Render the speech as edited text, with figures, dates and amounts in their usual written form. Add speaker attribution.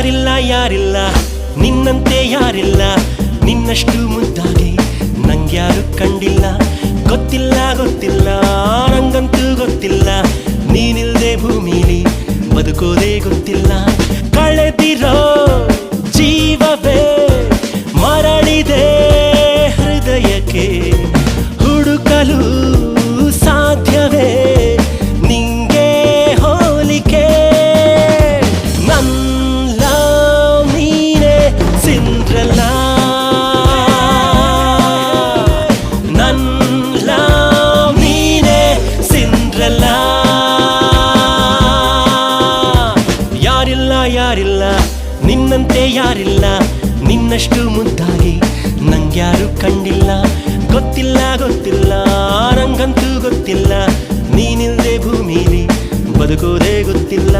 Speaker 1: ಯಾರಿಲ್ಲ ನಿನ್ನಂತೆ ಯಾರಿಲ್ಲ ನಿನ್ನಷ್ಟು ಮುದ್ದಾಗಿ ನಂಗ್ಯಾರು ಕಂಡಿಲ್ಲ ಗೊತ್ತಿಲ್ಲ ನಂಗಂತೂ ಗೊತ್ತಿಲ್ಲ ನೀನಿಲ್ದೆ ಭೂಮಿಲಿ ಬದುಕೋದೇ ಗೊತ್ತಿಲ್ಲ ಕಳೆದಿರೋ ಜೀವವೇ ಮರಳಿದೆ ಹೃದಯಕ್ಕೆ ಹುಡುಕಲು ಸಾಧ್ಯವೇ ನಿಂಗೆ ಹೋಲಿಕೆ ನನ್ನ ನೀನೆ ಸಿಂಡ್ರೆಲ್ಲ ನನ್ನ ನೀನೆ ಸಿಂಡ್ರೆಲ್ಲ ಯಾರಿಲ್ಲ ನಿನ್ನಂತೆ ಯಾರಿಲ್ಲ ನಿನ್ನಷ್ಟು ಮುದ್ದಾಗಿ ನಂಗ್ಯಾರು ಕಂಡಿಲ್ಲ ಗೊತ್ತಿಲ್ಲ ನಂಗಂತೂ ಗೊತ್ತಿಲ್ಲ ನೀನಿಲ್ದೆ ಭೂಮಿಲಿ ಬದುಕೋದೇ ಗೊತ್ತಿಲ್ಲ